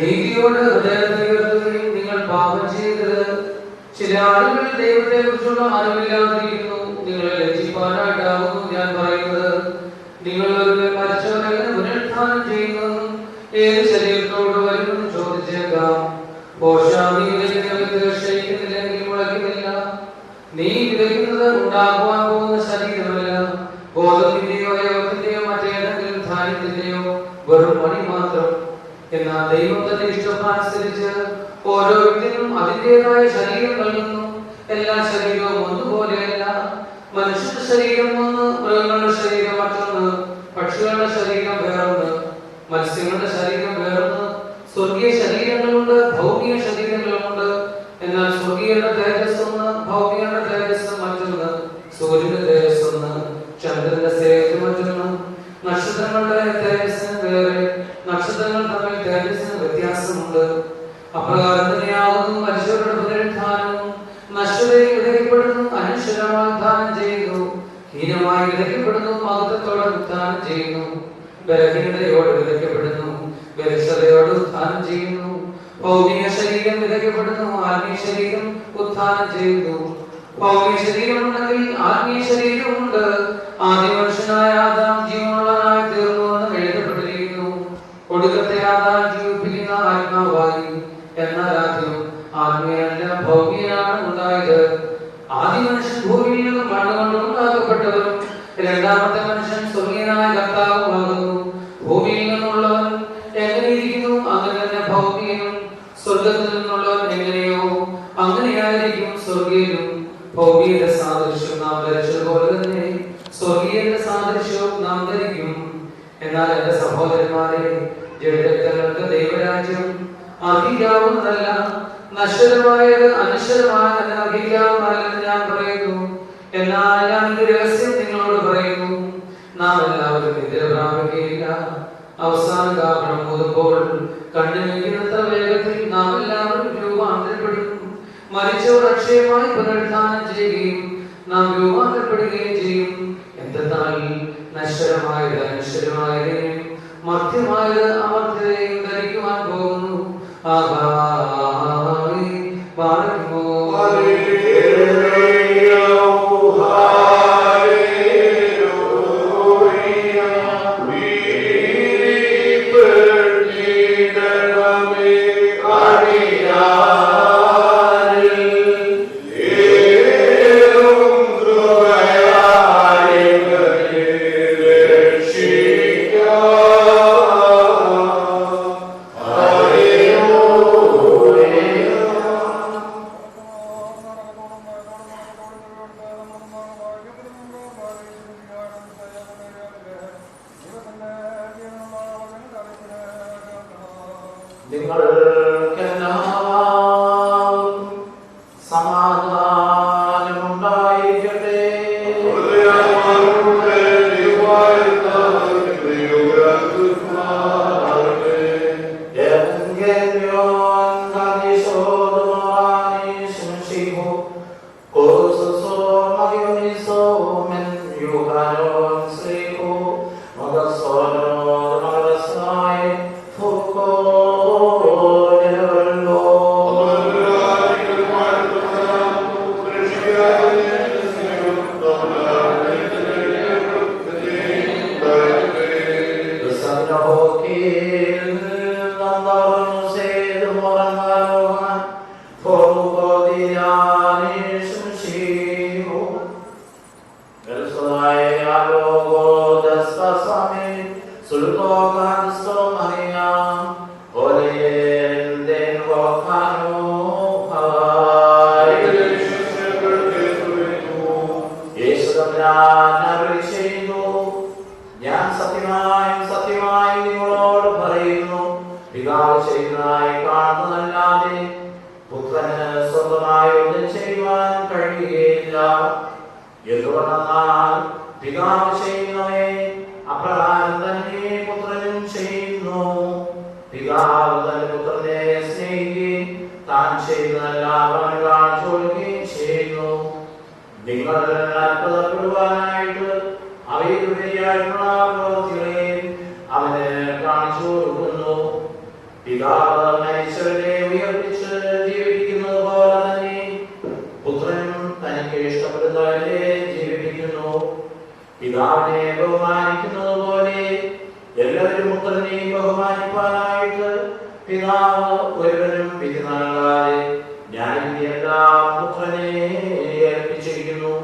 നീതിയോട് ഹൃദയത്തെ ഉയർത്തുകയും നിങ്ങൾ പാപം ചെയ്തത്. ചില ആളുകൾ ദൈവത്തെ കുറിച്ചുള്ള അറിവില്ലാതിരിക്കുന്നു. നിങ്ങളെ ലജ്ജിപ്പാനായിട്ടാകുന്നു ഞാൻ പറയുന്നത്. നിങ്ങൾ ഒരു മരിച്ചവരെ പുനരുത്ഥാനം ചെയ്യുന്നു. ഏത് ശരീരത്തോട് വരുമെന്ന് ചോദിച്ചേക്കാം. നീ വിതയ്ക്കുന്ന ക്ഷയിക്കുന്നില്ലെങ്കിൽ മുളയ്ക്കുന്നില്ല. നീ വിതയ്ക്കുന്നത് ഉണ്ടാകുവാൻ പോകുന്ന ശരീരമല്ല, ഗോതമ്പിന്റെയോ യവത്തിന്റെയോ മറ്റേതെങ്കിലും ധാന്യത്തിന്റെയോ വെറും മണി മാത്രം. എന്നാൽ ദൈവം തന്റെ ഇഷ്ടമനുസരിച്ച് ഓരോ വ്യക്തിനും അതിൻ്റെതായ ശരീരം നൽകുന്നു. എല്ലാ ശരീരവും ഒന്നുപോലെയല്ല. മനുഷ്യന്റെ ശരീരം ഒന്ന്, മൃഗങ്ങളുടെ ശരീരം മറ്റൊന്ന്, പക്ഷികളുടെ ശരീരം വേറൊന്ന്, മത്സ്യങ്ങളുടെ ശരീരം വേറൊന്ന്. സ്വർഗീയ ശരീരങ്ങളുണ്ട്, ഭൗമിക ശരീരങ്ങളുണ്ട്. എന്നാൽ സ്വർഗീയയുടെ തേജസ് ഒന്ന്, ഭൗമികയുടെ തേജസ് മറ്റൊന്ന്. സൂര്യന്റെ തേജസ് ഒന്ന്, ചന്ദ്രന്റെ തേജസ് മറ്റൊന്ന്. നക്ഷത്രങ്ങളുടെ തേജസ്സിന് വേറെ, നക്ഷത്രങ്ങൾ തമ്മിൽ തേജസ്സിന് വ്യത്യാസമുണ്ട്. അപ്രകാരം തന്നെയാകുന്നു മനുഷ്യരുടെ പുനരുത്ഥാനവും. നശ്വരയിൽ വിതയ്ക്കപ്പെടുന്നു, അനശ്വരമായി ഉത്ഥാനം ചെയ്യുന്നു. ഹീനമായി വിതയ്ക്കപ്പെടുന്നു, മഹത്വത്തോടെ ഉത്ഥാനം ചെയ്യുന്നു. ബലഹീനതയോട് വിതയ്ക്കപ്പെടുന്നു, ബലക്ഷതയോട് ഉത്ഥാനം ചെയ്യുന്നു. ഭൗമിക ശരീരം വിതയ്ക്കപ്പെടുന്നു, ആത്മീയ ശരീരം ഉത്ഥാനം ചെയ്യുന്നു. ഭൗമിക ശരീരം ഉണ്ടെങ്കിൽ ആത്മീയ ശരീരമുണ്ട്. ആദ്യ മനുഷ്യനായ ആദാം ജീവനുള്ളവനായി തീർന്നു എന്ന് എഴുതപ്പെട്ടിരിക്കുന്നു. ഒടുക്കത്തെ ആദാം ജീവിപ്പിക്കുന്ന ആത്മാവായി. എന്നാൽ ആദ്യം ആത്മീയല്ല, ഭൗമികനാണ് ഉണ്ടായത്. ആദ്യ മനുഷ്യൻ ഭൂമിയിൽ നിന്ന് മണ്ണ് കൊണ്ട് ഉണ്ടാക്കപ്പെട്ടവരും രണ്ടാമത്തെ മനുഷ്യൻ സ്വർഗീയനായ കർത്താവുമാകുന്നു. ഭൂമിയിൽ നിന്നുള്ളവൻ എങ്ങനെയിരിക്കുന്നു അങ്ങനെ തന്നെ ഭൗമികനും, സ്വർഗത്തിൽ നിന്നുള്ളവൻ എങ്ങനെയോ അങ്ങനെയായിരിക്കും സ്വർഗീയനും. ഭൗമികന്റെ സാദൃശ്യം നാം ധരിച്ചതുപോലെ തന്നെ സ്വർഗീയന്റെ സാദൃശ്യവും നാം ധരിക്കും. എന്നാൽ എന്റെ സഹോദരന്മാരെ, ജഡരക്തങ്ങൾക്ക് ദൈവരാജ്യം അർഹിക്കാവുന്നതല്ല. നശ്വരമായത് അനശ്വരമായത് അർഹിക്കാവുന്നതല്ലെന്ന് ഞാൻ പറയുന്നു. എന്നാൽ ഞാൻ ഒരു രഹസ്യം നിങ്ങളോട് പറയുന്നു. നാം എല്ലാവരും നിദ്ര പ്രാപിക്കുകയില്ല. അവസാന കാലം മുതുമ്പോൾ കണ്ണുനീരിനത്ര വേഗത്തിൽ നാം എല്ലാവരും രൂപാന്തരപ്പെടും. മരിച്ചവർ അക്ഷയമായി പുനരുത്ഥാനം ചെയ്യുകയും നാം രൂപാന്തരപ്പെടുകയും ചെയ്യും. എന്തെന്നാൽ നശ്വരമായത് അനശ്വരമായതിനെയും മധ്യമായത് അമർത്യതയും ധരിക്കുവാൻ പോകുന്നു. പിതാവ് മരിച്ചവരെ ഉയർപ്പിച്ച് ജീവിപ്പിക്കുന്നത് പോലെ തന്നെ പുത്രൻ തനിക്ക് ഇഷ്ടപ്പെടുന്നവരെ ജീവിപ്പിക്കുന്നു. പിതാവിനെ ബഹുമാനിക്കുന്നത് പോലെ എല്ലാവരും പുത്രനെയും ബഹുമാനിപ്പാനായിട്ട് പിതാവ് ഒരുവനും വിധി നൽകാതെ ന്യായവിധിയെല്ലാം പുത്രനെ ഏൽപ്പിച്ചിരിക്കുന്നു.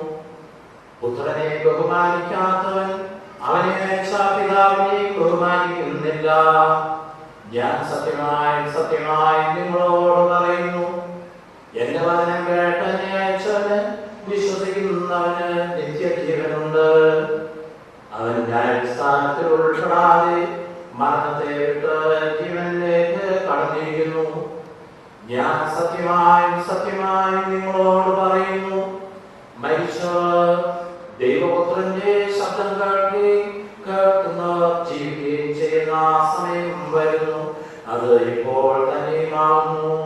പുത്രനെ ബഹുമാനിക്കാത്തവൻ അവനെ അയച്ച പിതാവിനെ ബഹുമാനിക്കുന്നില്ല. ഞാൻ സത്യമായി നിങ്ങളോട് പറയുന്നു, എന്റെ വചനം കേട്ട് എന്നെ അയച്ചവന് വിശ്വസിക്കുന്നവന് നിത്യജീവനുണ്ട്. അവൻ ന്യായസ്ഥാനത്തിൽ ഉൾപ്പെടാതെ മരണത്തെ വിട്ട് ജീവനിലേക്ക് കടന്നിരിക്കുന്നു. ഞാൻ സത്യമായി നിങ്ങളോട് പറയുന്നു, മരിച്ചവർ ദൈവപുത്രന്റെ ശബ്ദം കേൾക്കുന്നവർ ജീവിക്കുകയും ചെയ്യുന്ന സമയം വരുന്നു. അത് ഇപ്പോൾ തന്നെയുമാകുന്നു.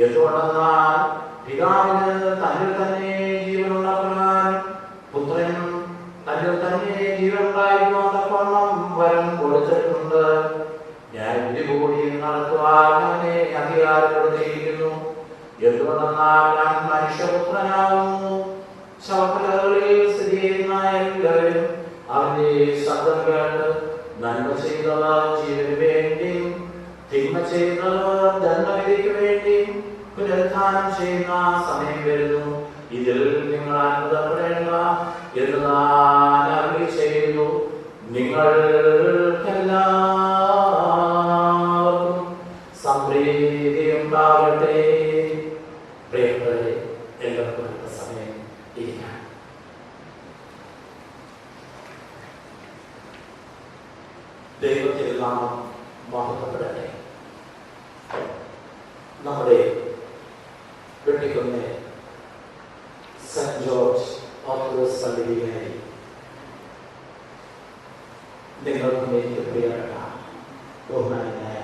എന്തുകൊണ്ടെന്നാൽ പിതാവിന് തന്നിൽ തന്നെ ജീവനുള്ള പ്രകാരം പുത്രനും തന്നിൽ തന്നെ ജീവനുണ്ടായിരിക്കുന്നവണ്ണം വരം കൊടുത്തിട്ടുണ്ട്. ഞാൻ കൂടി നടത്തുവാൻ അവനെ അധികാരപ്പെടുത്തിയിരിക്കുന്നു. എന്തുകൊണ്ടെന്നാൽ ഞാൻ മനുഷ്യപുത്രനാകുന്നു. ശവക്കലകളിൽ സ്ഥിതി ചെയ്യുന്ന എല്ലാവരും അവന്റെ ശബ്ദം കേട്ട് നന്മ ചെയ്തവർ ജീവന് വേണ്ടിയും തിന്മ ചെയ്തവർ ദണ്ഡവിധിക്ക് വേണ്ടിയും പുനരുത്ഥാനം ചെയ്യുന്ന സമയം വരുന്നു. ഇതിൽ നിങ്ങൾ അത്ഭുതപ്പെടേണ്ട എന്ന് ഞാൻ അരുളി ചെയ്യുന്നു. നിങ്ങൾക്കെല്ലാവർക്കും സംപ്രീതിയുണ്ടാകട്ടെ. പ്രിയപ്പെട്ടവരെ, എല്ലാവർക്കും സമയം ഇരിക്കാം. ദൈവത്തിൽ നാമം മഹത്വപ്പെടട്ടെ. നമ്മുടെ വെട്ടിക്കുന്ന സെന്റ് ജോർജ് ഓർത്തഡോക്സ് പള്ളിയിലായി നിങ്ങൾക്കും എനിക്ക് പ്രിയപ്പെട്ട ബഹുമാനായ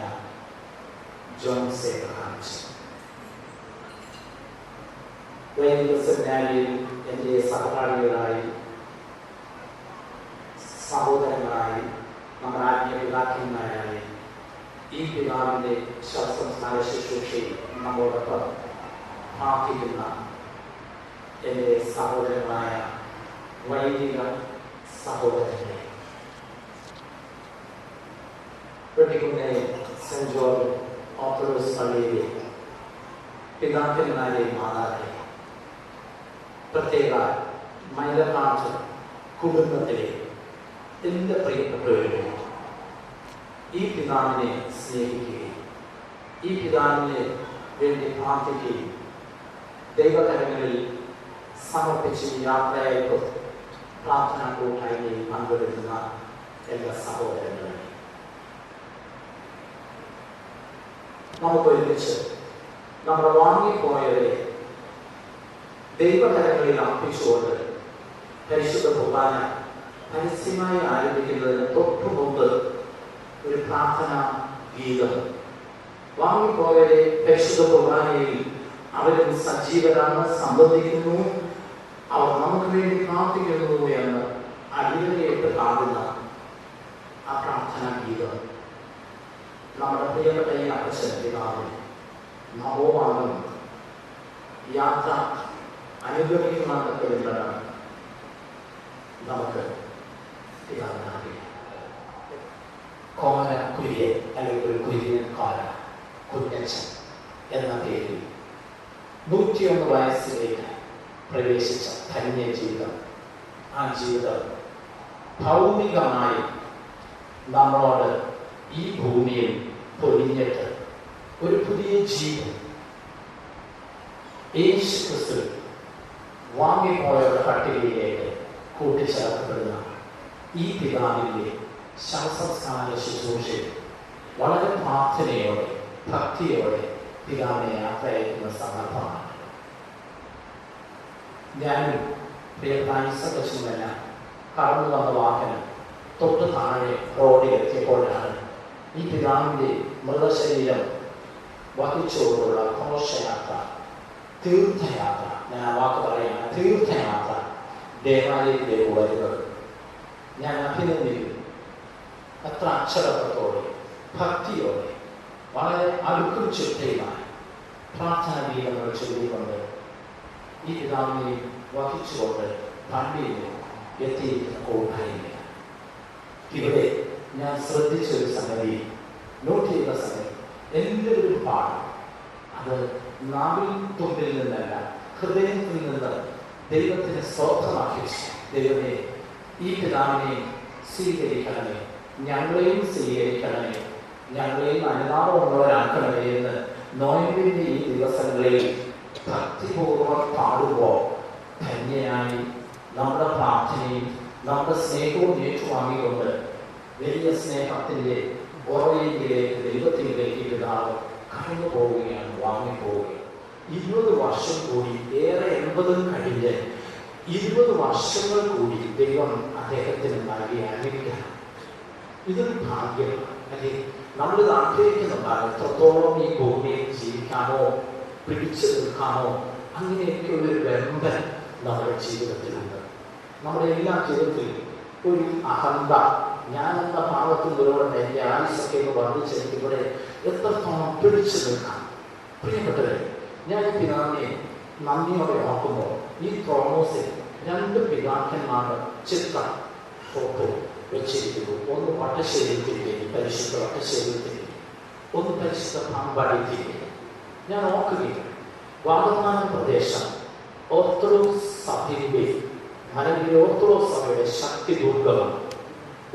ജോൺ സേവ്രാജ് വൈദിക സെമിനാരിയിൽ എൻ്റെ സഹപാഠികളായി സഹോദരങ്ങളായി നമ്മുടെ ആത്മീയ പിതാക്കന്മാരായി ഈ പിതാവിൻ്റെ ശവസംസ്കാര ശുശ്രൂഷയിൽ നമ്മോടൊപ്പം പ്രാർത്ഥിക്കുന്ന എൻ്റെ സഹോദരങ്ങളായ വൈദിക സഹോദരങ്ങളെ, വെട്ടിക്കുന്ന സെന്റ് ജോർജ് ഓർത്തഡോക്സ് പള്ളിയിലെ പിതാക്കന്മാരെ മാതാക്കളെ, പ്രത്യേക മൈലനാട് കുടുംബത്തിലെ എല്ലാ പ്രിയപ്പെട്ടവരും ഈ പിതാവിനെ സ്നേഹിക്കുകയും ഈ പിതാവിനെ വേണ്ടി പ്രാർത്ഥിക്കുകയും ദൈവകരങ്ങളിൽ സമർപ്പിച്ച് യാത്രയായിട്ട് പ്രാർത്ഥനാ കൂട്ടായ്മയിൽ പങ്കെടുക്കുന്ന എല്ലാ സഹോദരങ്ങളും നമുക്ക് ഒരുമിച്ച് നമ്മുടെ വാങ്ങിപ്പോയവരെ ദൈവകരങ്ങളിൽ അർപ്പിച്ചുകൊണ്ട് പരിശുദ്ധ കുർബാന പരസ്യമായി ആരംഭിക്കുന്നതിന് തൊട്ടു മുമ്പ് ഒരു പ്രാർത്ഥന ഗീതം, വാങ്ങിപ്പോയവരെ പരിശുദ്ധ കുർബാനയിൽ അവരും സജീവരാണ്, സംബന്ധിക്കുന്നു, അവർ നമുക്ക് വേണ്ടി പ്രാർത്ഥിക്കുന്നു എന്ന് അടിവരയിട്ട് കാണുന്ന ആ പ്രാർത്ഥന ഗീതം നമ്മുടെ പ്രിയപ്പെട്ട ഈ അച്ഛൻ പിതാവിന് നവോഭാഗം യാത്ര അനുഗമിക്കുവാനൊക്കെ വേണ്ടതാണ് നമുക്ക് പിതാവിനാകെ കോമന കുര്യൻ അല്ലെങ്കിൽ ഒരു കുര്യൻ കോല കുഞ്ഞച്ചൻ എന്ന പേരിൽ 101 വയസ്സിലേക്ക് പ്രവേശിച്ച ധന്യ ജീവിതം, ആ ജീവിതം ഭൗമികമായി നമ്മളോട് ഈ ഭൂമിയിൽ പൊലിഞ്ഞിട്ട് ഒരു പുതിയ ജീവൻ യേശു ക്രിസ്തു വാങ്ങിപ്പോയവരുടെ പട്ടികയിലേക്ക് കൂട്ടിച്ചേർക്കപ്പെടുന്ന ഈ പിതാവിൻ്റെ ശവസംസ്കാര ശുശ്രൂഷയിൽ വളരെ പ്രാർത്ഥനയോടെ ഭക്തിയോടെ പിതാവിനെ യാത്രയക്കുന്ന സന്ദർഭമാണ്. ഞാനും പ്രിയപ്പെട്ട കടന്നു വന്ന വാഹനം തൊട്ട് താഴെ റോഡിൽ എത്തിയപ്പോഴാണ് ഈ പിതാവിൻ്റെ മൃതശരീരം വഹിച്ചുകൊണ്ടുള്ള ഘോഷയാത്ര, തീർത്ഥയാത്ര, ഞാൻ ആ വാക്ക് പറയുകയാണ്, തീർത്ഥയാത്ര ദേവാലയത്തിലേക്ക് വരുന്നത് ഞാൻ അഭിനന്ദിക്കുന്നു. അത്ര അക്ഷരത്തോടെ ഭക്തിയോടെ വളരെ അടുക്കും ചിട്ടയുമായി പ്രാർത്ഥന ഗീതങ്ങൾ ചൊല്ലിക്കൊണ്ട് ഈ പിതാവിനെ വഹിച്ചുകൊണ്ട് പള്ളിയിൽ എത്തിയിരിക്കുന്ന കൂട്ടായ്മ. ഇവിടെ ഞാൻ ശ്രദ്ധിച്ചൊരു സംഗതി, നോട്ട് ചെയ്ത സംഗതി, എൻ്റെ ഒരു പാഠം അത് നാവിൻ തുമ്പിൽ നിന്നല്ല, ഹൃദയത്തിൽ നിന്ന് ദൈവത്തിന് സ്തോത്രമാക്കി. ദൈവമേ, ഈ പിതാവിനെ സ്വീകരിക്കണമേ, ഞങ്ങളെയും സ്വീകരിക്കണമേ, ഞങ്ങളെയും അനുതാപമുള്ളവരാക്കണമേ എന്ന് നോയമ്പിൻ്റെ ഈ ദിവസങ്ങളിൽ ഭക്തിപൂർവ്വം പാടുമ്പോൾ ധന്യനായി നമ്മുടെ പ്രാർത്ഥനയും നമ്മുടെ സ്നേഹവും ഏറ്റുവാങ്ങിക്കൊണ്ട് വലിയ സ്നേഹത്തിൻ്റെ ഉറവയിലേക്ക് ദൈവത്തിലേക്ക് പിതാവ് കടന്നു പോവുകയാണ്, വാങ്ങിപ്പോവുകയാണ്. 20 വർഷം കൂടി, ഏറെ 80 കഴിഞ്ഞ് 20 വർഷങ്ങൾ കൂടി ദൈവം അദ്ദേഹത്തിന് നൽകിയ അനുഗ്രഹം. ഇതൊരു ഭാഗ്യമാണ്. അല്ലെ, നമ്മളിത് ആഗ്രഹിക്കുന്നുണ്ടാകും, എത്രത്തോളം ഈ ഭൂമിയിൽ ജീവിക്കാമോ, പിടിച്ചു നിൽക്കാമോ, അങ്ങനെയൊക്കെയുള്ളൊരു ബന്ധം നമ്മുടെ ജീവിതത്തിലുണ്ട്. നമ്മുടെ എല്ലാ ജീവിതത്തിലും ഒരു അഹന്ത, ഞാനെന്ന ഭാവത്തിലൂടെ എൻ്റെ ആയുസൊക്കെ ഒന്ന് വർദ്ധിച്ചെനിക്ക് ഇവിടെ എത്രത്തോളം പിടിച്ചു നിൽക്കാം. പ്രിയപ്പെട്ടവരെ, ഞാൻ ഈ പിതാവിനെ നന്ദിയോടെ ഓർക്കുമ്പോൾ ഈ ക്രോമോസിൽ 2 പിതാക്കന്മാരുടെ ചിത്രം ഫോട്ടോ വെച്ചിരിക്കുന്നു. ഒന്ന് വട്ടശ്ശേരിയിലേക്ക്, പരിശുദ്ധ വട്ടശ്ശേരിയിലേക്ക്, ഒന്ന് പരിശുദ്ധ പാമ്പാടിയിലേക്ക്. ഞാൻ ഓർക്കുകയും വാഗമാനം പ്രദേശം ഓർത്തഡോക്സ് സഭയുടെ, മലയാളി ഓർത്തഡോക്സ് സഭയുടെ ശക്തി ദുർഗമാണ്.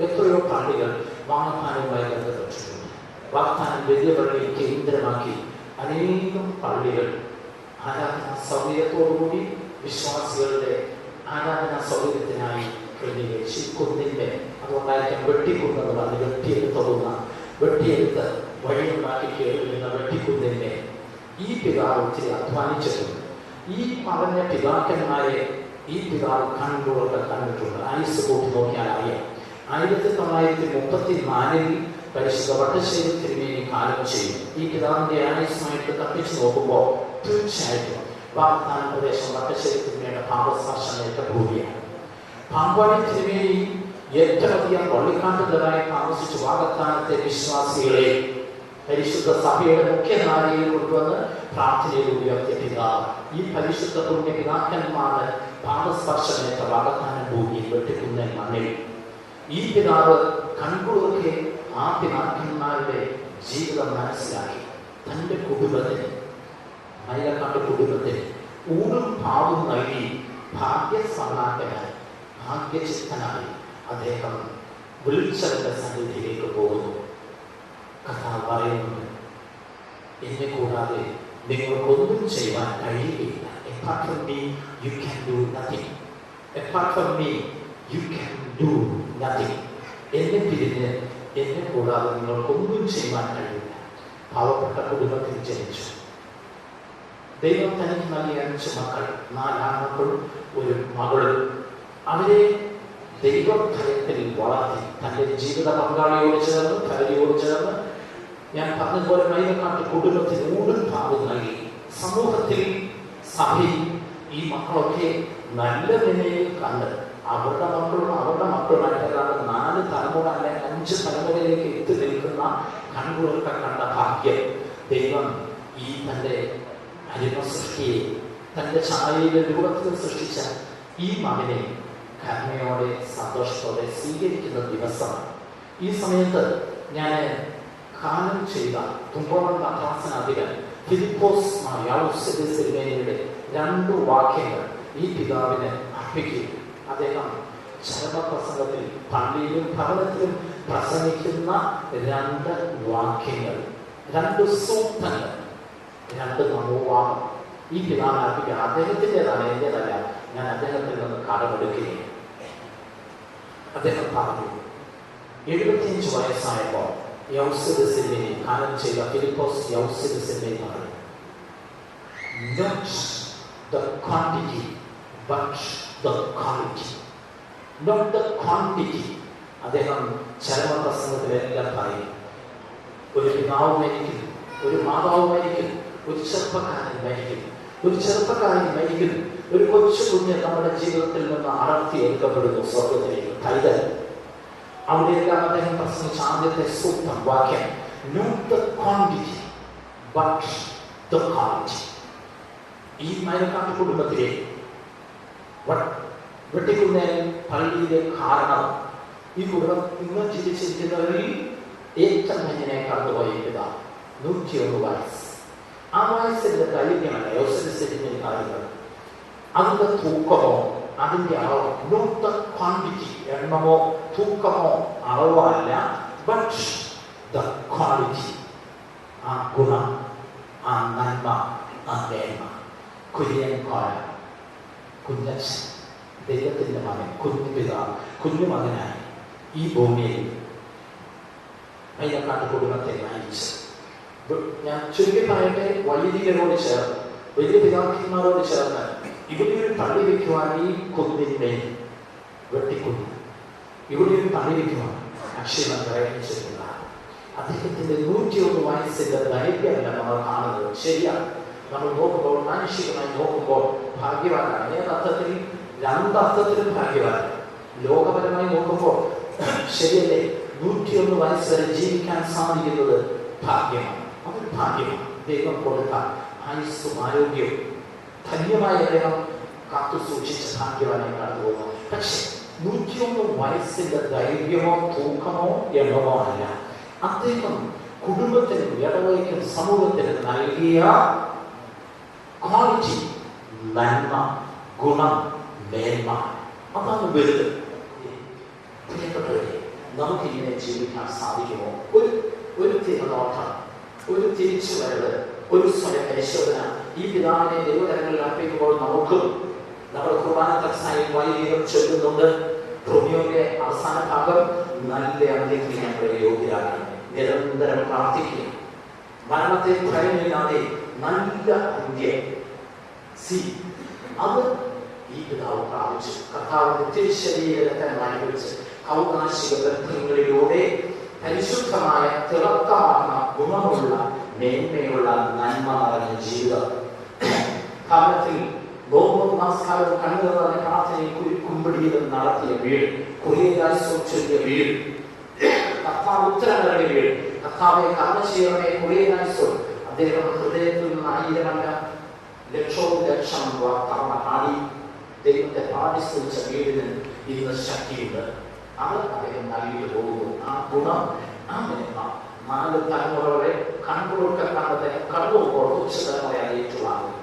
എത്രയോ പള്ളികൾ വാഗമാനവുമായി ബന്ധപ്പെട്ടിട്ടുണ്ട്. വാഗ്ദാനം വലിയ പള്ളി കേന്ദ്രമാക്കി അനേകം പള്ളികൾ ആരാധനാ സൗകര്യത്തോടുകൂടി വിശ്വാസികളുടെ ആരാധനാ സൗകര്യത്തിനായി ക്രമീകരിച്ച് കുന്നിൻ്റെ, അതുകൊണ്ടായിരിക്കും വെട്ടിക്കുന്നെന്ന് പറഞ്ഞ് വെട്ടിയെടുത്ത് വഴിയുണ്ടാക്കി കയറുന്ന വെട്ടിക്കുന്നിൻ്റെ ഈ പിതാവ് ഒത്തിരി അധ്വാനിച്ചിട്ടുണ്ട്. ഈ പറഞ്ഞ പിതാക്കന്മാരെ ഈ പിതാവ് കണ്ണുകളൊക്കെ കണ്ടിട്ടുണ്ട്. ആയുസ് കൂട്ടി നോക്കിയാൽ അറിയാം. 1934 പരിശുദ്ധ വട്ടശ്ശേരി തിരുമേനി കാലം ചെയ്യും. ഈ പിതാവിന്റെ ആയുസ്സുമായിട്ട് തപ്പിച്ചു നോക്കുമ്പോൾ തീർച്ചയായിട്ടും വാഗ്ദാന പ്രദേശം വട്ടശ്ശേരി തിരുമേനിയുടെ ഭാവസ്പർശനേറ്റ ഭൂമിയാണ്. പാമ്പാടി തിരുമേനി ഏറ്റവും അധികം പള്ളിക്കാട്ടുകാരായി താമസിച്ചു വാഗ്ദാനത്തെ വിശ്വാസികളെ പരിശുദ്ധ സഭയുടെ മുഖ്യധാരയിൽ കൊണ്ടുവന്ന് പ്രാർത്ഥനയിൽ ഉയർത്തിയ പിതാവ്. ഈ പരിശുദ്ധ പുണ്യ പിതാക്കന്മാരുടെ ഭാവസ്പർശനേറ്റ വാഗ്ദാന ഭൂമിയിൽ വെട്ടിക്കുന്ന മണ്ണിൽ ഈ പിതാവ് കൺകുളിർക്കെ ആ പിതാക്കന്മാരുടെ ജീവിതം മനസ്സിലാക്കി തൻ്റെ കുടുംബത്തിന്, മൈലക്കാട്ട് കുടുംബത്തിന് ഊടും പാവും നൽകി ഭാഗ്യസമാനനായി, ഭാഗ്യചിത്തനായി അദ്ദേഹം വിളിച്ചവരുടെ സന്നിധിയിലേക്ക് പോകുന്നു. കർത്താവ് പറയുന്നുണ്ട്, എന്നെ കൂടാതെ നിങ്ങൾക്കൊന്നും ചെയ്യാൻ കഴിയുകയില്ല. Apart from me, you can do nothing. Apart from me, you can do nothing. എന്നെ പിരിഞ്ഞ് എന്നെ കൂടാതെ നിങ്ങൾക്കൊന്നും ചെയ്യാൻ കഴിയില്ല. പാവപ്പെട്ട കുടുംബത്തിൽ ജനിച്ചു. ദൈവം തനിക്ക് നൽകിയ 5 മക്കൾ, 4 ആൺമക്കളും 1 മകളും. അവരെ ദൈവഭയത്തിൽ വളർത്തി തൻ്റെ ജീവിത പങ്കാളിയോട് ചേർന്ന്, ഭാര്യയോട് ചേർന്ന്, ഞാൻ പറഞ്ഞതുപോലെ മൈലക്കാട്ട് കുടുംബത്തിന് ഊടും ഭാവം നൽകി. സമൂഹത്തിൽ, സഭയിൽ ഈ മക്കളൊക്കെ നല്ല നിലയിൽ കണ്ട് അവരുടെ മക്കളുമായിട്ട് 4 തലമുറ അല്ലെങ്കിൽ 5 തലമുറയിലേക്ക് എത്തി നിൽക്കുന്ന കണ്ണുകളൊക്കെ കണ്ട ഭാഗ്യം ദൈവം ഈ തൻ്റെ അരിമ സൃഷ്ടിയെ, തൻ്റെ ഛായയുടെ രൂപത്തിൽ സൃഷ്ടിച്ച ഈ മകനെ കരുണയോടെ സന്തോഷത്തോടെ സ്വീകരിക്കുന്ന ദിവസമാണ്. ഈ സമയത്ത് ഞാൻ കാലം ചെയ്ത തുമ്പോളം പത്രാസനാധിപൻ ഫിലിപ്പോസ് യാവുസ്യയുടെ 2 വാക്യങ്ങൾ ഈ പിതാവിന് അർപ്പിക്കുകയും അദ്ദേഹം ചരമപ്രസംഗത്തിൽ പള്ളിയിലും ഭവനത്തിലും പ്രസംഗിക്കുന്ന 2 വാക്യങ്ങൾ, 2 സൂക്തങ്ങൾ, 2 മനോഭാവം ഈ പിതാവിന് അർപ്പിക്കുക. അദ്ദേഹത്തിൻ്റെതാണ്, എൻ്റെതല്ല. ഞാൻ അദ്ദേഹത്തിൽ നിന്ന് കടമെടുക്കുകയും അദ്ദേഹം പറഞ്ഞു, 75 വയസ്സായപ്പോൾ യൗസ്യസിനെ കാലം ചെയ്ത ഫിലിപ്പോസ് യൗസ്യസിനെ പറഞ്ഞു, not the quantity but the quality. Not the quantity. അദ്ദേഹം ചരമപ്രസംഗത്തിലെല്ലാം പറയും, ഒരു പിതാവ് മരിക്കും, ഒരു മാതാവ് മരിക്കും, ഒരു ചെറുപ്പക്കാരൻ മരിക്കും, ഒരു കൊച്ചു കുഞ്ഞ് നമ്മുടെ ജീവിതത്തിൽ നിന്ന് അടർത്തിയെടുക്കപ്പെടുന്നു സ്വർഗത്തിലേക്ക്. കൈതൽ അവിടെയെല്ലാം അദ്ദേഹം പ്രസംഗിച്ച ആദ്യത്തെ സൂക്തം വാക്യം, not the quantity but the quality. ഈ മയക്കാട്ട് കുടുംബത്തിലെ വെട്ടിക്കുന്നതിന് പള്ളിയിലെ കാരണം ഈ കുടുംബം ഇന്ന് ജീവിച്ചിരിക്കുന്നവരിൽ ഏറ്റവും മഞ്ഞനെ കടന്നുപോയിരിക്കുക 101 വയസ്സ്. ആ വയസ്സിന്റെ ദൈർഘ്യമല്ല യോസെഫിന്റെ കാര്യങ്ങൾ. അതിന്റെ തൂക്കമോ അതിന്റെ അളവോ, നോട്ട് ദ ക്വാണ്ടിറ്റി, എണ്ണമോ തൂക്കമോ അളവോ അല്ല, ബട്ട് ദ ക്വാളിറ്റി, ആ ഗുണം, ആ നന്മ, ആ മേന്മ. കുര്യൻ കോയ, കുഞ്ഞച്ഛൻ, ദൈവത്തിന്റെ മകൻ, കുഞ്ഞുപിതാവ്, കുഞ്ഞുമകനായി ഈ ഭൂമിയിൽ മൈനക്കാട്ട് കുടുംബത്തെ നയിച്ചു. ഞാൻ ചുരുക്കി പറയട്ടെ, വൈദികരോട് ചേർന്ന്, വലിയ പിതാക്കന്മാരോട് ചേർന്ന് ഇവിടെ ഒരു പള്ളി വയ്ക്കുവാൻ ഈ കുന്നിന്മേൽ വെട്ടിക്കുന്നു, ഇവിടെ ഒരു പള്ളി വയ്ക്കുവാൻ അക്ഷരം പ്രയത്നിച്ചിട്ടുള്ള അദ്ദേഹത്തിന്റെ 101 വയസ്സിന്റെ ദൈർഘ്യമല്ല നമ്മൾ കാണുന്നത്. ശരിയാണ്, നമ്മൾ നോക്കുമ്പോൾ മാനുഷികമായി നോക്കുമ്പോൾ ഭാഗ്യവാനാണ്. ഏതർത്ഥത്തിൽ? രണ്ടർത്ഥത്തിലും ഭാഗ്യവാൻ. ലോകപരമായി നോക്കുമ്പോൾ ശരിയല്ലേ, 101 വയസ്സ് വരെ ജീവിക്കാൻ സാധിക്കുന്നത് ഭാഗ്യമാണ്. അതൊരു ഭാഗ്യമാണ്. ദൈവം കൊടുത്ത ആയുസ്സും ആരോഗ്യവും ധന്യമായ അദ്ദേഹം കാത്തു സൂക്ഷിച്ച ഭാഗ്യവാനെ കടന്നു പോകുന്നു. പക്ഷെ 101 വയസ്സിന്റെ ദൈർഘ്യമോ തൂക്കമോ എണ്ണമോ അല്ല, അദ്ദേഹം കുടുംബത്തിനും ഇടവയ്ക്കും സമൂഹത്തിനും നൽകിയ ക്വാളിറ്റി, നന്മ, ഗുണം, മേന്മ, അതാണ് വലുത്. പ്രിയപ്പെട്ടവരെ, നമുക്കിങ്ങനെ ജീവിക്കാൻ സാധിക്കുമോ? ഒരു തിരുനോട്ടം, ഒരു തിരിച്ചുവരവ്, ഒരു സ്വയം പരിശോധന ഈ പിതാവിനെ ദൈവകരങ്ങളിൽ അർപ്പിക്കുമ്പോൾ നമുക്കും നമ്മുടെ കുർബാന തത്സായി വൈദികം ചൊല്ലുന്നുണ്ട്. റോമിയോയുടെ അവസാന ഭാഗം നല്ല അന്ത്യത്തിന് ഞങ്ങളെ യോഗ്യരാകണം. നിരന്തരം പ്രാർത്ഥിക്കുക, മരണത്തെ ഭയമില്ലാതെ നല്ല അന്ത്യം. അത് ഈ പിതാവ് പ്രാപിച്ചു. കർത്താവിന്റെ തിരുശരീരത്തെ അനുഭവിച്ച് കൗനാശിക ബന്ധങ്ങളിലൂടെ പരിശുദ്ധമായ തിളക്കമാർന്ന ഗുണമുള്ള മേന്മയുള്ള നന്മ നിറഞ്ഞ ജീവിതം. ഭവനത്തിൽ നോമ്പും നമസ്കാരവും കണ്ണു നിറഞ്ഞ പ്രാർത്ഥനയും കുമ്പിടിയിലും നടത്തിയ വീട്, കുറിയാഴ്ച ചൊല്ലിയ വീട്, കർത്താവ് ഉത്തരം നൽകിയ വീട്, കർത്താവെ കാരണശീലമേ കുറിയാഴ്ച അദ്ദേഹം ഹൃദയത്തിൽ നിന്ന് 1000 ലക്ഷവും ലക്ഷം തവണ പാടി ദൈവത്തെ പാടി സ്തുതിച്ച വീടിന് ഇന്ന് ശക്തിയുണ്ട്. അത് അദ്ദേഹം നൽകിയിട്ട് പോകുന്നു. ആ ഗുണം, ആ മേന്മ 4 തലമുറകളെ കൺകൊടുക്കാൻ അദ്ദേഹം കടന്നുപോകുമ്പോൾ ഉച്ചതലമുറയെ ഏറ്റുവാങ്ങും.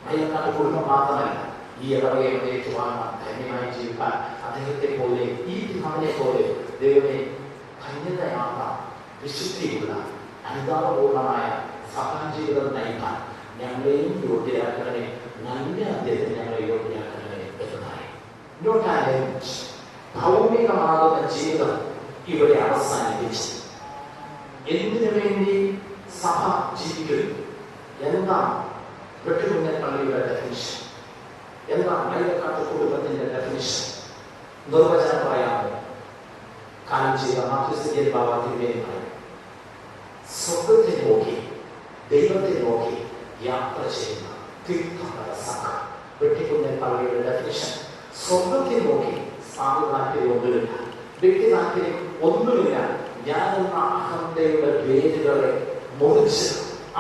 മയക്കാട്ട് കുടുംബം മാത്രമല്ല, ഈ ഇടവകയെ ഏറ്റുവാങ്ങാൻ ധന്യമായി ജീവിക്കാൻ അദ്ദേഹത്തെ പോലെ, ഈ പിതാവിനെ പോലെ ദൈവമേ ധന്യതയാകാം, വിശുദ്ധിയുള്ള അനുതാപപൂർണമായ സഭാജീവിതം നയിക്കാൻ ഞങ്ങളെയും യോഗ്യരാക്കണമേ. നല്ല അദ്ദേഹത്തിന് ഞങ്ങളെ യോഗ്യരാക്കണമേ എന്നതായി. ഭൗമികമാകുന്ന ജീവിതം ഇവിടെ അവസാനിപ്പിച്ചു. എന്തിനു വേണ്ടി സഭ ജീവിക്കുന്നു? എന്താണ് വെട്ടുകുന്നൻ പള്ളിയുടെ ഡെഫിനിഷൻ? എന്താണ് മൈനക്കാട്ട് കുടുംബത്തിന്റെ ഡെഫിനിഷൻ? നിർവചനം പറയാമോ? കാലം ചെയ്ത മാതൃസ്ഥിതിയിൽ ബാബാത്തിന്റെ സ്വർഗത്തെ നോക്കി, ദൈവത്തെ നോക്കി യാത്ര ചെയ്യുന്ന തീർത്ഥങ്കര സംഘം. വെട്ടിക്കുന്നൻ പള്ളിയുടെ ഡെഫിനിഷൻ: സ്വർഗത്തെ നോക്കി സാധു താല്പര്യം ഒന്നുമില്ല, വ്യക്തി താല്പര്യം ഒന്നുമില്ല. ഞാനെന്ന അഹന്തയുടെ വേരുകളെ മുറിച്ച്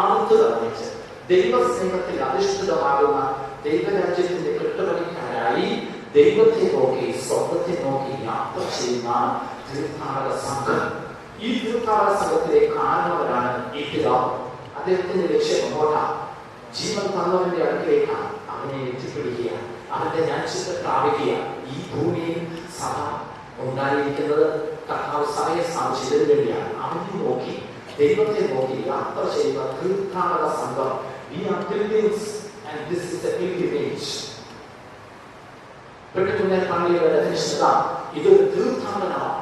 അറുത്ത് കളഞ്ഞിട്ട് ദൈവസ്നേഹത്തിൽ അധിഷ്ഠിതമാകുന്ന ദൈവരാജ്യത്തിന്റെ കെട്ടുപണിക്കാരായി ദൈവത്തെ നോക്കി സ്വർഗത്തെ നോക്കി യാത്ര ചെയ്യുന്ന തീർത്ഥാടക സംഘം. ഈ തീർത്ഥാടക സംഘത്തിലെ കാരണവരാണ് ഈ പിതാവ്. അദ്ദേഹത്തിന്റെ ലക്ഷ്യം അങ്ങോട്ടാ, ജീവൻ തന്നവന്റെ അടുക്കിലേക്കാണ്. അവനെ എത്തിപ്പിടിക്കുക, അവന്റെ രാജ്യത്തെ പ്രാപിക്കുക. ഈ ഭൂമിയിൽ സഭ ഉണ്ടായിരിക്കുന്നത് കർത്താവ് സഭയെ സ്ഥാപിച്ചതിന് വേണ്ടിയാണ്. അവനെ നോക്കി, ദൈവത്തെ നോക്കി യാത്ര ചെയ്യുന്ന തീർത്ഥാടക സംഘം. We are pilgrims and this is a pilgrimage. വെട്ടുകുന്നൻ പള്ളിയുടെ ഡെഫിനിഷൻ ഇതൊരു തീർത്ഥാടനമാണ്.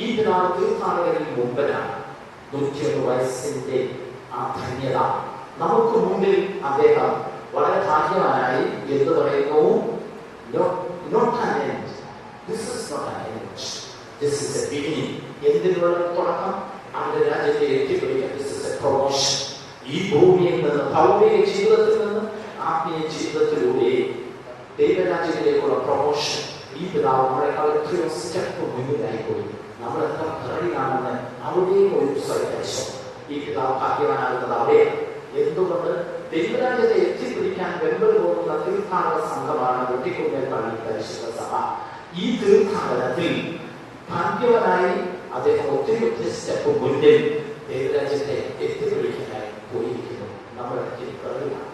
ഈ പിതാവ് തീർത്ഥാടകരിൽ മുമ്പനാണ്. 101 വയസ്സിന്റെ ആ ധന്യത നമുക്ക് മുമ്പിൽ അദ്ദേഹം വളരെ ഭാഗ്യവാനായി എന്ന് പറയുന്നു. എന്തിനുള്ള തുടക്കം? അവന്റെ രാജ്യത്തെ എത്തിപ്പിടിക്കാൻ. ഈ ഭൂമിയിൽ നിന്ന്, ഭൗമിക ജീവിതത്തിൽ നിന്ന് ആത്മീയ ജീവിതത്തിലൂടെ ദൈവരാജ്യത്തിലേക്കുള്ള പ്രൊമോഷൻ. ഈ പിതാവ് നമ്മളെക്കാൾ എത്രയോ സ്റ്റെപ്പ് മുന്നിലായി പോയി. നമ്മൾ എത്ര പിറകിലാണെന്ന് അവിടെയും ഒരു സ്വയദേശം. ഈ പിതാവ് ഭാഗ്യവാനാകുന്നത് അവിടെയാണ്. എന്തുകൊണ്ട്? ദൈവരാജ്യത്തെ എത്തിപ്പിടിക്കാൻ വെമ്പൽ പോകുന്ന തീർത്ഥാടക സംഘമാണ് വെട്ടിക്കുന്നേൽ പള്ളി പരിശുദ്ധ സഭ. ഈ തീർത്ഥാടനത്തിൽ ഭാഗ്യവനായി അദ്ദേഹം ഒത്തിരി സ്റ്റെപ്പ് മുന്നിൽ ദൈവരാജ്യത്തെ എത്തിപ്പിടിക്കാനായി പോയിരിക്കുന്നു. നമ്മുടെ പിറകിലാണ്.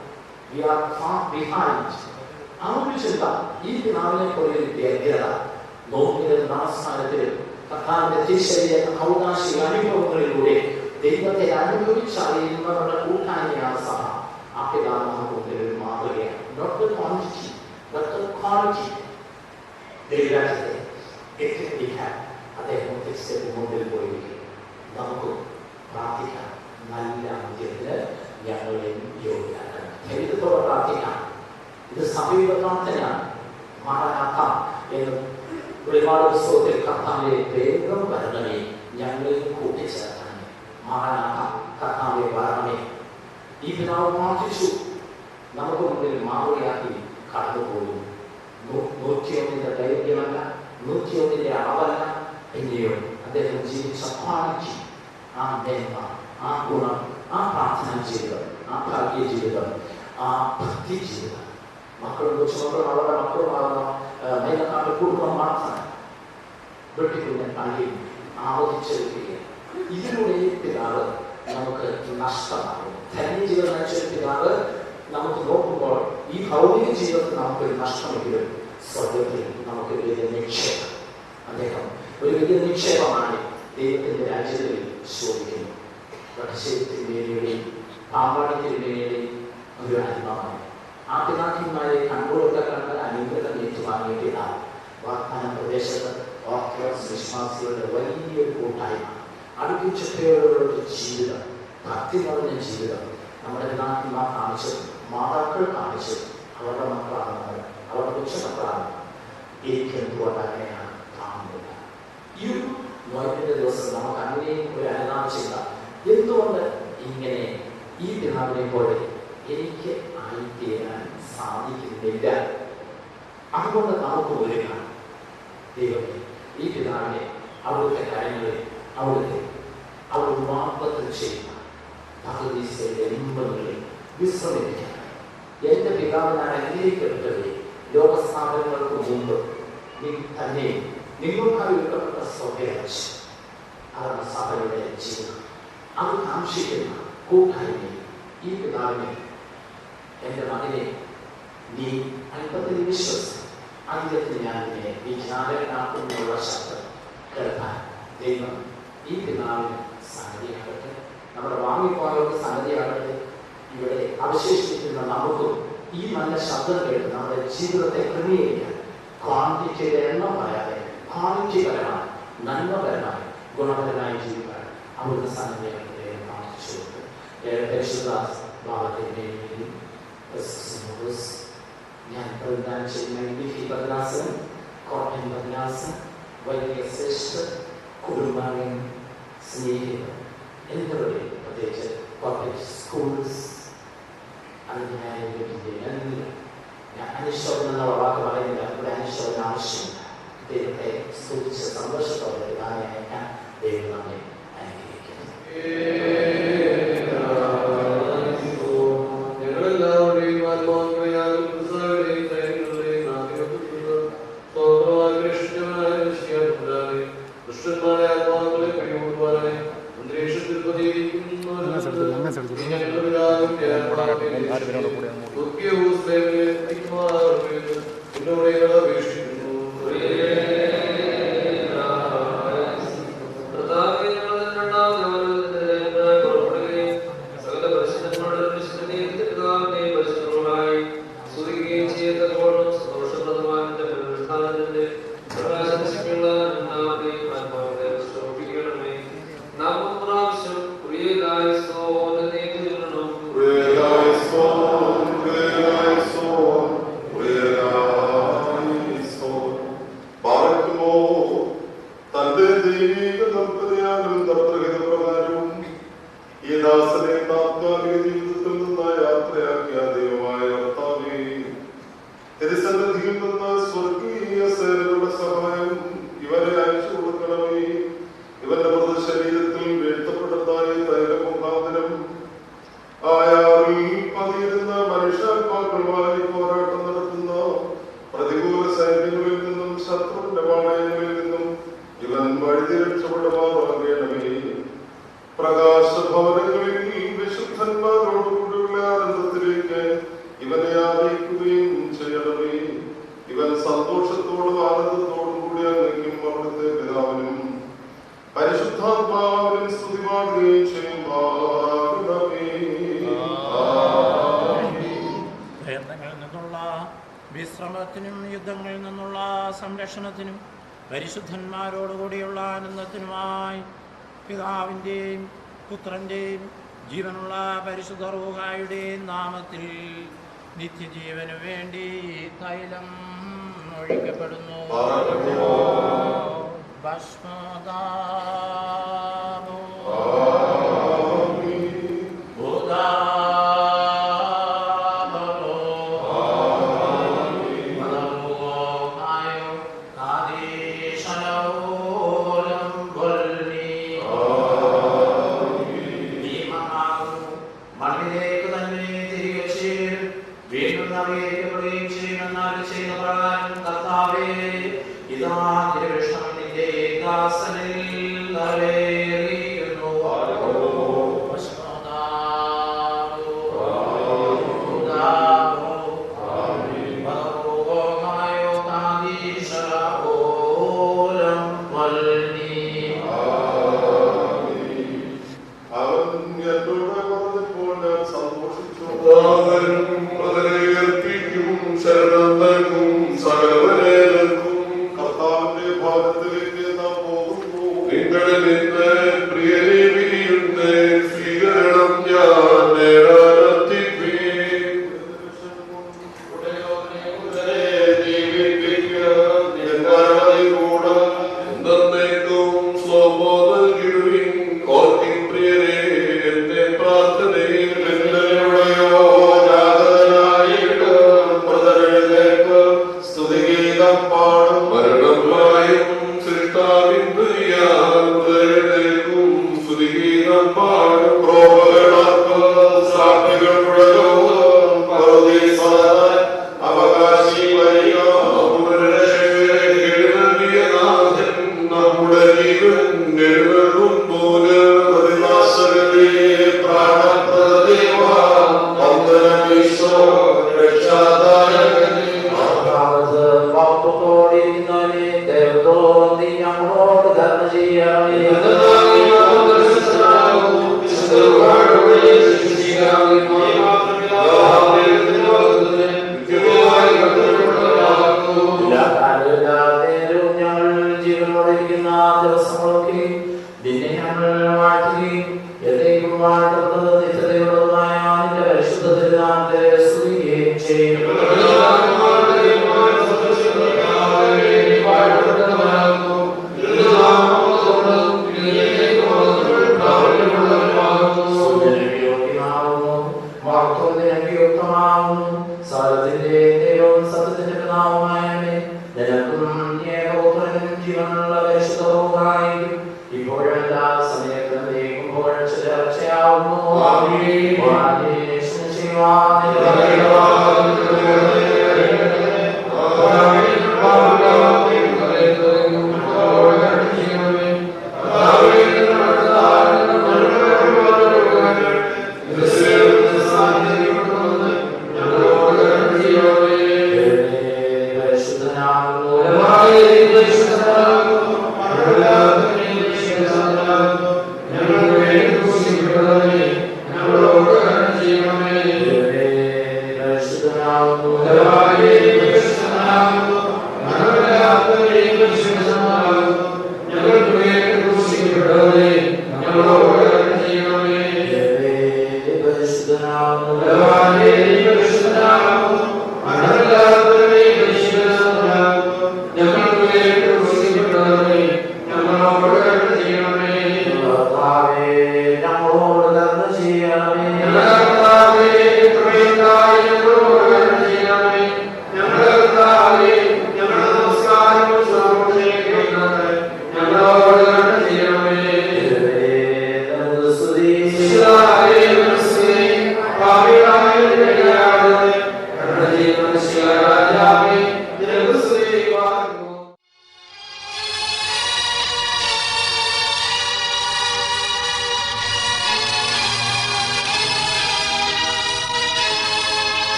We are far behind. ആ ഒരു ചിന്ത, ഈ പിതാവിനെ പോലെ വ്യഗ്രത, നോക്കിലും നമസ്കാരത്തിലും കർത്താവിന്റെ തിരിച്ചറിയ ഔദാശിക അനുഭവങ്ങളിലൂടെ ദൈവത്തെ അനുഭവിച്ചറിയുന്നവരുടെ കൂട്ടായ്മയാണ് സഭ. ആ പിതാവ് നമുക്ക് ഒരു മാതൃകയാണ്. Not the quantity but the quality. ദൈവരാജ്യത്തെ എത്തിപ്പിടിക്കാൻ അദ്ദേഹം ഒത്തിരി സ്റ്റെപ്പ് മുന്നിൽ പോയിരിക്കും. നമുക്ക് പ്രാർത്ഥിക്കാം, നല്ല അന്ത്യത്തിന് ഞങ്ങളെയും യോഗ്യരാക്കണം. ധൈര്യത്തോടെ പ്രാർത്ഥിക്കാം. ഇത് സഭയുടെ പ്രാർത്ഥനയാണ്. മാറാനാഥ എന്ന് ഒരുപാട് പുസ്തകത്തിൽ കർത്താവെ വേഗം വരണമേ, ഞങ്ങളെയും കൂട്ടിച്ചേർക്കണമേ. മാറാനാഥ, കർത്താവെ വരണമേ. ഈ പിതാവ് പ്രാർത്ഥിച്ചു, നമുക്ക് മുന്നിൽ മാതൃകയാക്കി കടന്നുപോകും. 101 ദൈർഘ്യമല്ല, 101 അളവല്ല, പിന്നെയോ അദ്ദേഹം ജീവിച്ച ക്വാളിറ്റി, ആ മേന്മ, ആ ഗുണം, ആ പ്രാർത്ഥനാ ജീവിതം, ആ ഭാഗ്യ ജീവിതം, ആ ഭക്തി ജീവിതം. മക്കളും കൊച്ചുമക്കളും അവരുടെ മക്കളുമാകുന്ന മേലക്കാട് കുടുംബം മാത്രം വെട്ടിക്കുന്ന പള്ളിയിൽ ആവധിച്ചെടുക്കുകയാണ്. ഇതിലൂടെ പിതാവ് നമുക്ക് നഷ്ടമാകും. ധന്യ ജീവിതം നയിച്ചൊരു പിതാവ് നമുക്ക് നോക്കുമ്പോൾ ഈ ഭൗതിക ജീവിതത്തിൽ നമുക്കൊരു നഷ്ടമെങ്കിലും സ്വർഗത്തിൽ നമുക്ക് വലിയ നിക്ഷേപം, അദ്ദേഹം ഒരു വലിയ നിക്ഷേപമാണ് ദൈവത്തിന്റെ രാജ്യത്തിൽ ശോഭിക്കുന്നു. വടശ്ശേരിത്തിരുമേനിയുടെയും പാമ്പാടി തിരുമേനിയുടെയും ഒരു അനുഭവമാണ്. ആ പിതാക്കന്മാരെ കണ്ണൂരൊക്കെ കണ്ട് അനുഗ്രഹം ഏറ്റുവാങ്ങിയ പിതാവ് വാഗ്ദാന പ്രദേശത്ത് ഓർത്തഡോക്സ് വിശ്വാസികളുടെ വലിയൊരു കൂട്ടായ്മ, അടുപ്പിച്ചൊക്കെയുള്ള ജീവിതം, ഭക്തി നിറഞ്ഞ ജീവിതം നമ്മുടെ പിതാക്കന്മാർ കാണിച്ചത്, മാതാക്കൾ കാണിച്ചത്, അവരുടെ മക്കളാണ്, അവരുടെ കൊച്ചുമക്കളാണ്. എനിക്ക് എന്തുകൊണ്ട് അങ്ങനെയാണ് കാണുന്നില്ല. ഈ ഒരു നോയമ്പിന്റെ ദിവസം നമുക്ക് അങ്ങനെയും ഒരു അനുതാപം ചെയ്യാം. എന്തുകൊണ്ട് ഇങ്ങനെ ഈ പിതാവിനെ പോലെ എനിക്ക് ആയിത്തീരാൻ സാധിക്കുന്നില്ല? അതുകൊണ്ട് നമുക്ക് ഒരുങ്ങാം. ദൈവമേ, ഈ പിതാവിനെ അവിടുത്തെ കാര്യങ്ങളിൽ അവർ വാപ്പത്തിൽ ചെയ്യുന്ന പകുതിയുടെ ഇമ്പങ്ങളിൽ വിശ്രമിപ്പിക്കാൻ എന്റെ പിതാവിനാണ് അംഗീകരിക്കപ്പെട്ടത്. ലോകസ്ഥാപനങ്ങൾക്ക് മുമ്പ് തന്നെ നിങ്ങൾക്കായി ഒരുക്കപ്പെട്ട സ്വകാര്യ അതാണ് സഭയുടെ ജീവിതം. അത് കാക്ഷിക്കുന്ന കൂട്ടായ്മ ഈ പിതാവിനെ, എൻ്റെ മകനെ നീ അല്പത്തിൽ വിശ്വസിച്ച് അന്ത്യത്തിൽ ഞാൻ നിന്നെ വിചാരനാക്കുന്നുള്ള ശബ്ദം കേൾക്കാൻ ദൈവം ഈ പിതാവിന് സംഗതിയാകട്ടെ. നമ്മുടെ വാങ്ങിപ്പോയവർക്ക് സംഗതിയാകട്ടെ. ഇവിടെ അവശേഷിക്കുന്ന നമുക്കും ഈ നല്ല ശബ്ദം കേട്ട് നമ്മുടെ ജീവിതത്തെ ക്രമീകരിക്കാൻ ക്വാണ്ടിറ്റിയുടെ എണ്ണം പറയാതെ ക്വാളിറ്റിപരമായി, നന്മപരമായി, ഗുണപരമായി ജീവിക്കാൻ അവിടുത്തെ സംഗതിയാകട്ടെ പ്രാർത്ഥിച്ചു. പരിശുദ്ധാസ് ഭാവത്തിൻ്റെയും ഞാൻ പ്രദാനം ചെയ്യുന്ന വിധി ബദലാസനം, കോട്ടയം ബദലാസനം, വലിയ ശ്രേഷ്ഠ കുടുംബാംഗം, സ്നേഹിതർ എന്നിവരുടെ പ്രത്യേകിച്ച് പബ്ലിക് സ്കൂൾസ് ഞാൻ അനുശോചനം എന്നുള്ള വാക്ക് പറയുന്നില്ല. ഇവിടെ അനുശോചന ആവശ്യമില്ല. ദൈവത്തെ സ്തുതിച്ച് സന്തോഷത്തോടെ പിതാവിനെ അയക്കാൻ ദൈവം നമ്മെ അനുഗ്രഹിക്കുന്നു. തിരുസന്നിധിയിൽ നിന്ന് സ്വർഗീയ സേനകളുടെ സഹായം ഇവരെ അയച്ചു കൊടുക്കണമേ. പ്രകാശഭവനങ്ങളിൽ വിശുദ്ധന്മാരോടുകൂടിയുള്ള ആനന്ദത്തിലേക്ക് ഇവനെ ആനയിക്കുകയും ചെയ്യണമേ. ഇവൻ സന്തോഷത്തോടും ആനന്ദത്തോടും കൂടി അങ്ങേക്കും അവിടുത്തെ പിതാവിനും പരിശുദ്ധാത്മാവിനും സ്തുതി പാടുകയും ചെയ്യുമാറാകണമേ. ഭയങ്ങളിൽ നിന്നുള്ള വിശ്രമത്തിനും യുദ്ധങ്ങളിൽ നിന്നുള്ള സംരക്ഷണത്തിനും പരിശുദ്ധന്മാരോടുകൂടിയുള്ള ആനന്ദത്തിനുമായി പിതാവിൻ്റെയും പുത്രൻ്റെയും ജീവനുള്ള പരിശുദ്ധ റൂഹായുടെയും നാമത്തിൽ നിത്യജീവനു വേണ്ടി തൈലം ഒഴിക്കപ്പെടുന്നു. ഭസ്മദാനോ Amen.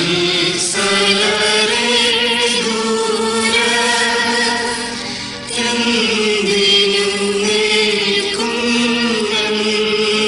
വത്സലരേ ദൂര